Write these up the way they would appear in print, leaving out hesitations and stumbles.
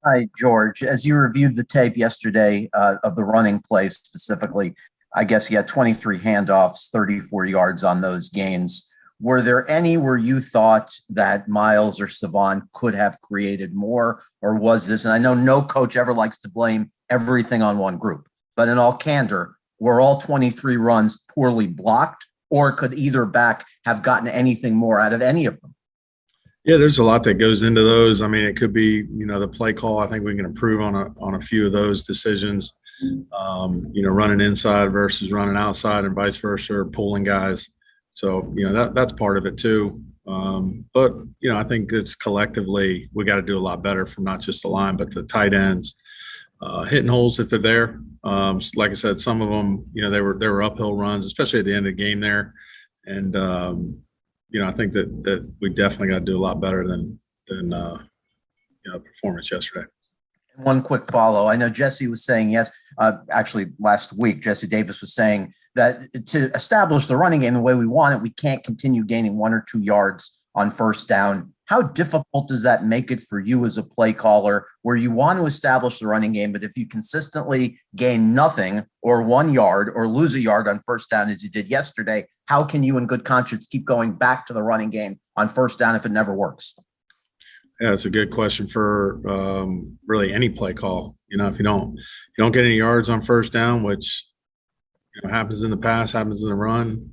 Hi, George. As you reviewed the tape yesterday of the running plays specifically, I guess you had 23 handoffs, 34 yards on those gains. Were there any where you thought that Miles or Savon could have created more, or was this, and I know no coach ever likes to blame everything on one group, but in all candor, were all 23 runs poorly blocked, or could either back have gotten anything more out of any of them? Yeah, there's a lot that goes into those. I mean, it could be, the play call. I think we can improve on a few of those decisions. Running inside versus running outside and vice versa, or pulling guys. So, that's part of it too. But I think it's collectively we got to do a lot better from not just the line, but the tight ends, hitting holes if they're there. Like I said, some of them, they were uphill runs, especially at the end of the game there. And, I think that we definitely got to do a lot better than performance yesterday. One quick follow. I know Jesse was saying, yes, actually last week, Jesse Davis was saying that to establish the running game the way we want it, we can't continue gaining 1 or 2 yards on first down. How difficult does that make it for you as a play caller where you want to establish the running game, but if you consistently gain nothing or 1 yard or lose a yard on first down as you did yesterday, how can you in good conscience keep going back to the running game on first down if it never works? Yeah, it's a good question for really any play call. If you don't get any yards on first down, which happens in the pass, happens in the run,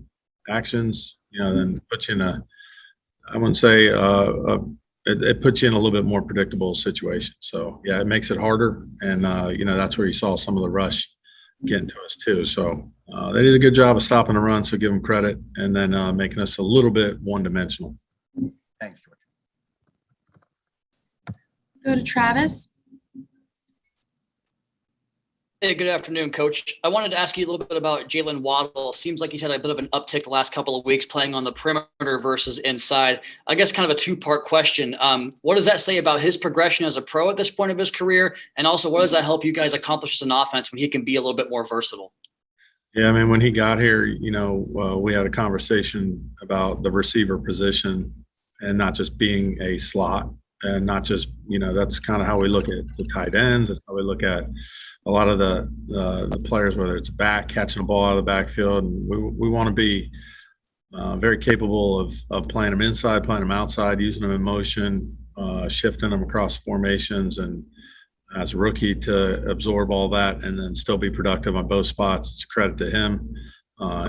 actions, then puts you in I wouldn't say it puts you in a little bit more predictable situation. So yeah, it makes it harder, and that's where you saw some of the rush getting to us too. So they did a good job of stopping the run, so give them credit, and then making us a little bit one-dimensional. Thanks, George. Go to Travis. Hey, good afternoon, Coach. I wanted to ask you a little bit about Jalen Waddle. Seems like he's had a bit of an uptick the last couple of weeks playing on the perimeter versus inside. I guess kind of a two-part question. What does that say about his progression as a pro at this point of his career? And also, what does that help you guys accomplish as an offense when he can be a little bit more versatile? Yeah, I mean, when he got here, we had a conversation about the receiver position and not just being a slot. And not just, that's kind of how we look at the tight ends. That's how we look at a lot of the players, whether it's back, catching the ball out of the backfield. And we want to be very capable of playing them inside, playing them outside, using them in motion, shifting them across formations. And as a rookie to absorb all that and then still be productive on both spots, it's a credit to him,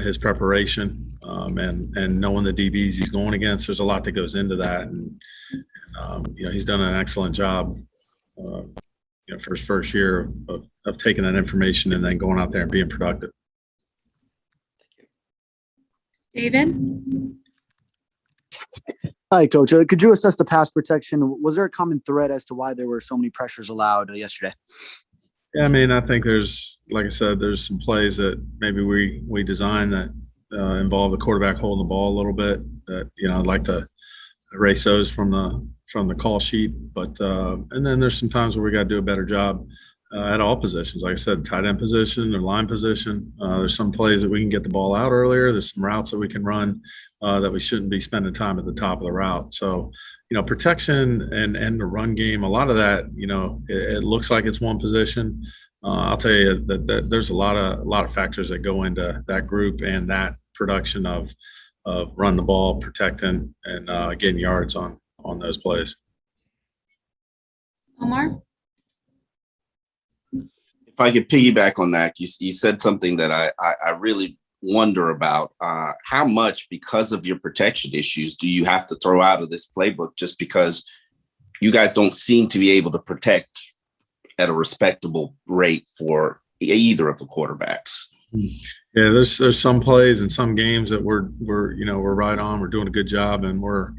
his preparation, and knowing the DBs he's going against. There's a lot that goes into that. And he's done an excellent job, for his first year of taking that information and then going out there and being productive. David? Hi, Coach. Could you assess the pass protection? Was there a common thread as to why there were so many pressures allowed yesterday? Yeah, I mean, I think like I said, there's some plays that maybe we designed that involve the quarterback holding the ball a little bit that, I'd like to erase those from the call sheet, but and then there's some times where we got to do a better job at all positions. Like I said, tight end position or line position. There's some plays that we can get the ball out earlier. There's some routes that we can run that we shouldn't be spending time at the top of the route. So, protection and the run game, a lot of that, it looks like it's one position. I'll tell you that there's a lot of factors that go into that group and that production of running the ball, protecting, and getting yards on those plays. Omar? If I could piggyback on that, you said something that I really wonder about. How much, because of your protection issues, do you have to throw out of this playbook just because you guys don't seem to be able to protect at a respectable rate for either of the quarterbacks? Yeah, there's some plays and some games that we're right on. We're doing a good job, and we're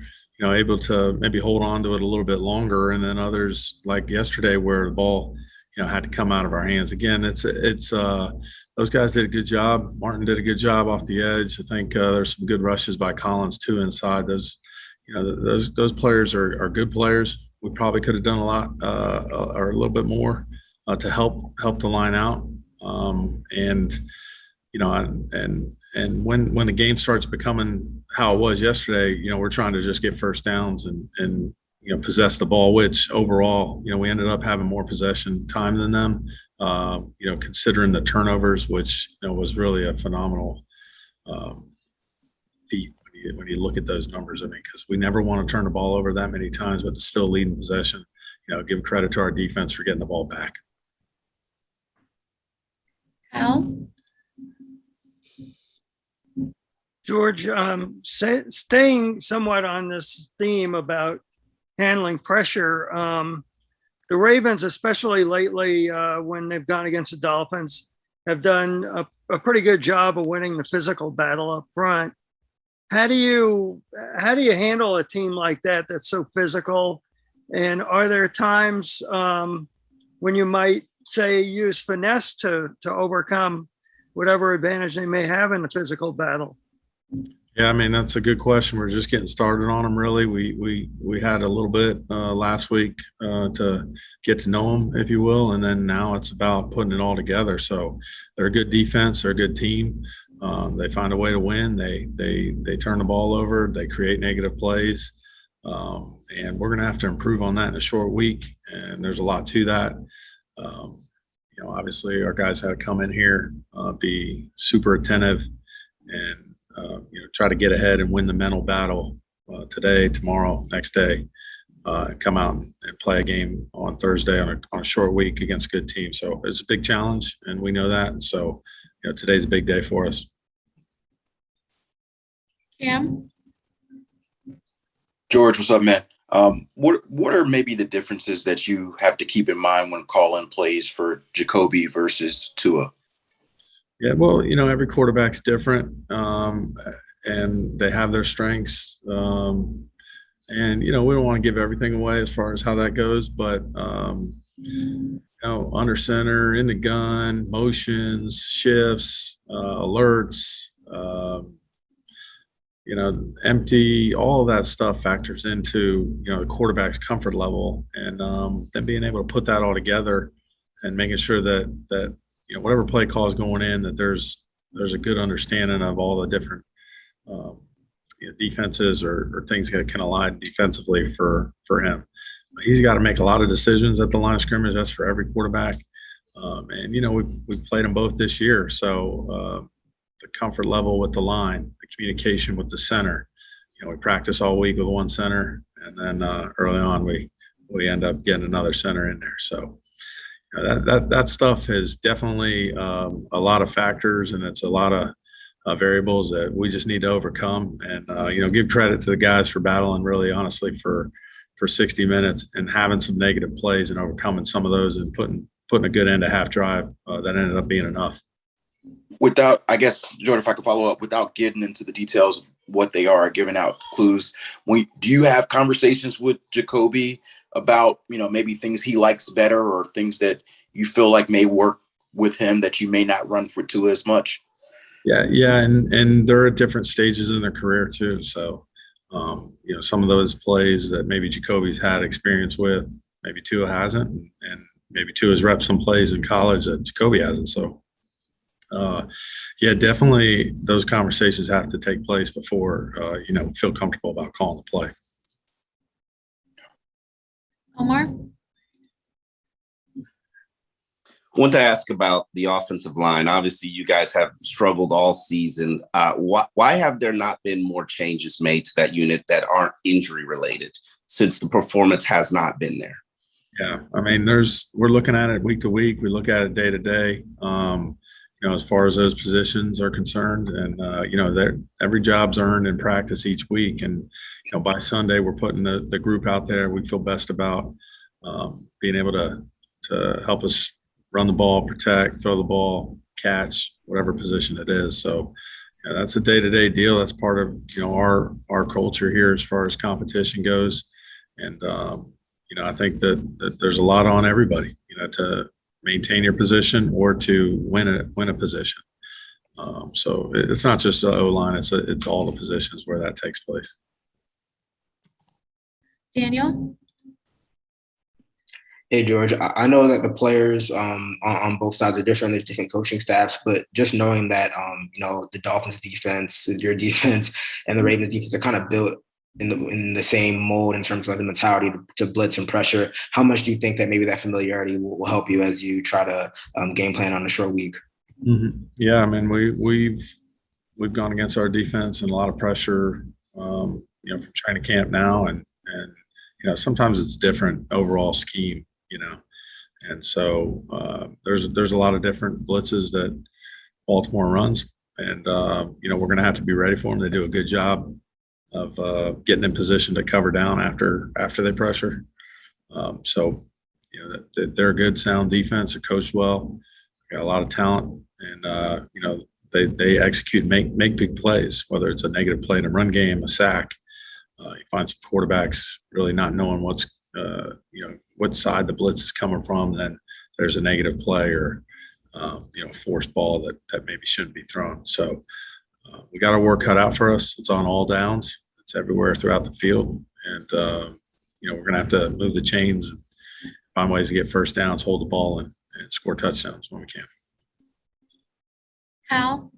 able to maybe hold on to it a little bit longer. And then others, like yesterday, where the ball had to come out of our hands. Again, it's those guys did a good job. Martin did a good job off the edge. I think there's some good rushes by Collins too inside. Those players are good players. We probably could have done a lot or a little bit more to help the line out. And when the game starts becoming how it was yesterday, we're trying to just get first downs and possess the ball, which overall, we ended up having more possession time than them, considering the turnovers, which, was really a phenomenal feat when you look at those numbers. I mean, because we never want to turn the ball over that many times, but to still lead in possession, give credit to our defense for getting the ball back. Al? George, staying somewhat on this theme about handling pressure, the Ravens, especially lately when they've gone against the Dolphins, have done a pretty good job of winning the physical battle up front. How do you handle a team like that that's so physical? And are there times when you might say use finesse to overcome whatever advantage they may have in the physical battle? Yeah, I mean, that's a good question. We're just getting started on them, really. We had a little bit last week to get to know them, if you will, and then now it's about putting it all together. So they're a good defense. They're a good team. They find a way to win. They turn the ball over. They create negative plays. And we're going to have to improve on that in a short week. And there's a lot to that. Obviously, our guys had to come in here, be super attentive, and try to get ahead and win the mental battle today, tomorrow, next day. Come out and play a game on Thursday on a short week against a good team. So it's a big challenge, and we know that. And so, today's a big day for us. Cam? George, what's up, man? What are maybe the differences that you have to keep in mind when calling plays for Jacoby versus Tua? Yeah, well, every quarterback's different, and they have their strengths. And, we don't want to give everything away as far as how that goes, but, under center, in the gun, motions, shifts, alerts, empty, all of that stuff factors into, the quarterback's comfort level, and then being able to put that all together and making sure that whatever play call is going in, that there's a good understanding of all the different defenses or things that can align defensively for him. He's got to make a lot of decisions at the line of scrimmage. That's for every quarterback. And we've played them both this year. So the comfort level with the line, the communication with the center. We practice all week with one center, and then early on we end up getting another center in there. So that stuff is definitely a lot of factors, and it's a lot of variables that we just need to overcome. And give credit to the guys for battling, really honestly, for 60 minutes and having some negative plays and overcoming some of those and putting a good end to half drive that ended up being enough. Without, I guess, Jordan, if I could follow up, without getting into the details of what they are, giving out clues, do you have conversations with Jacoby about, maybe things he likes better or things that you feel like may work with him that you may not run for Tua as much? Yeah. And they're at different stages in their career too. So, some of those plays that maybe Jacoby's had experience with, maybe Tua hasn't, and maybe Tua's repped some plays in college that Jacoby hasn't. So, definitely those conversations have to take place before, feel comfortable about calling the play. Omar? I want to ask about the offensive line. Obviously, you guys have struggled all season. Why have there not been more changes made to that unit that aren't injury related, since the performance has not been there? Yeah, I mean, we're looking at it week to week. We look at it day to day. As far as those positions are concerned, and every job's earned in practice each week. And by Sunday, we're putting the group out there we feel best about, being able to help us run the ball, protect, throw the ball, catch, whatever position it is. So that's a day-to-day deal. That's part of our culture here as far as competition goes. And I think that there's a lot on everybody, to maintain your position or to win a position. So it's not just the O-line, it's all the positions where that takes place. Daniel? Hey, George, I know that the players on both sides are different. There's different coaching staffs, but just knowing that, the Dolphins defense, your defense, and the Ravens defense are kind of built in the same mold in terms of the mentality to blitz and pressure. How much do you think that maybe that familiarity will help you as you try to game plan on a short week? Mm-hmm. Yeah, I mean, we've gone against our defense and a lot of pressure, from training camp now, and sometimes it's different overall scheme, and so there's a lot of different blitzes that Baltimore runs, and we're going to have to be ready for them. They do a good job of getting in position to cover down after they pressure. So they're a good, sound defense. They're coached well. Got a lot of talent, and they execute and make big plays, whether it's a negative play in a run game, a sack. You find some quarterbacks really not knowing what side the blitz is coming from. Then there's a negative play or forced ball that maybe shouldn't be thrown. So we got our work cut out for us. It's on all downs. It's everywhere throughout the field, and we're going to have to move the chains and find ways to get first downs, hold the ball, and score touchdowns when we can. Hal?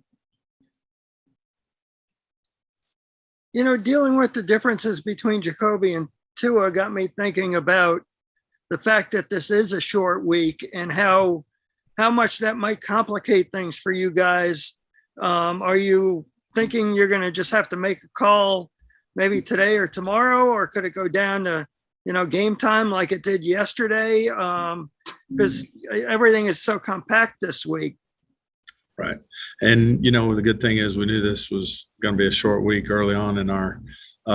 Dealing with the differences between Jacoby and Tua got me thinking about the fact that this is a short week and how much that might complicate things for you guys. Are you thinking you're going to just have to make a call maybe today or tomorrow, or could it go down to, game time like it did yesterday? Because everything is so compact this week. Right. And, the good thing is we knew this was going to be a short week early on in our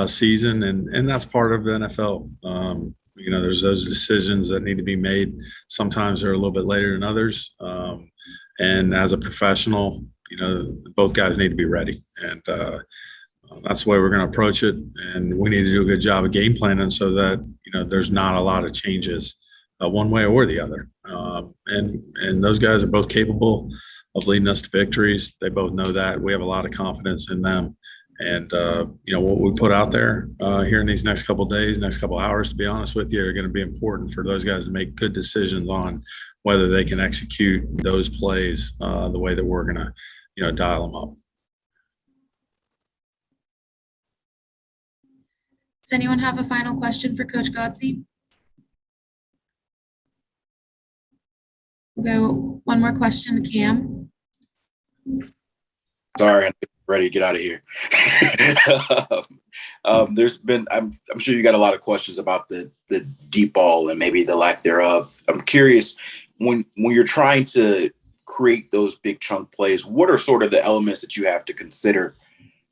season. And that's part of the NFL. There's those decisions that need to be made. Sometimes they're a little bit later than others. And as a professional, both guys need to be ready. And that's the way we're going to approach it. And we need to do a good job of game planning so that, there's not a lot of changes one way or the other. And those guys are both capable of leading us to victories. They both know that. We have a lot of confidence in them. And, what we put out there here in these next couple of days, next couple of hours, to be honest with you, are going to be important for those guys to make good decisions on whether they can execute those plays the way that we're going to, dial them up. Does anyone have a final question for Coach Godsey? We'll go one more question to Cam. Sorry, I'm ready to get out of here. I'm sure you got a lot of questions about the deep ball and maybe the lack thereof. I'm curious, when you're trying to create those big chunk plays, what are sort of the elements that you have to consider,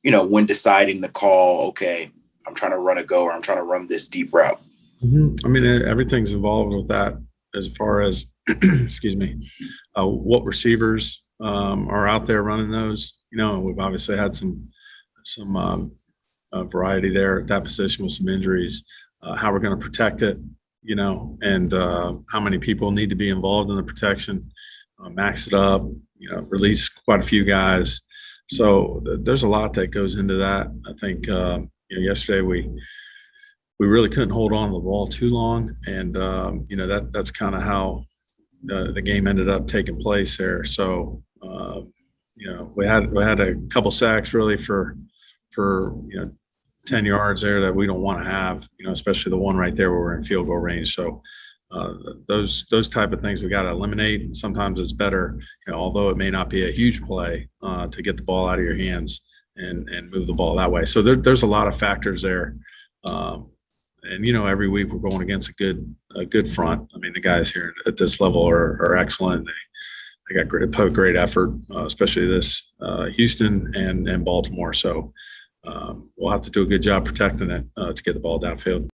when deciding to call, okay, I'm trying to run a go or I'm trying to run this deep route? Mm-hmm. I mean, everything's involved with that as far as, excuse me, what receivers are out there running those. We've obviously had some variety there at that position with some injuries, how we're going to protect it, and how many people need to be involved in the protection, max it up, release quite a few guys. So there's a lot that goes into that. I think, yesterday we really couldn't hold on to the ball too long. And, that's kind of how the game ended up taking place there. So, we had a couple sacks really for 10 yards there that we don't want to have, especially the one right there where we're in field goal range. So those type of things we got to eliminate. And sometimes it's better, although it may not be a huge play, to get the ball out of your hands and move the ball that way. So there's a lot of factors there. And every week we're going against a good front. I mean, the guys here at this level are excellent. They got great effort, especially this Houston and Baltimore. So we'll have to do a good job protecting it to get the ball downfield.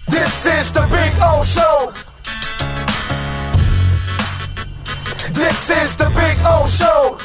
This is the Big O Show. This is the Big O Show.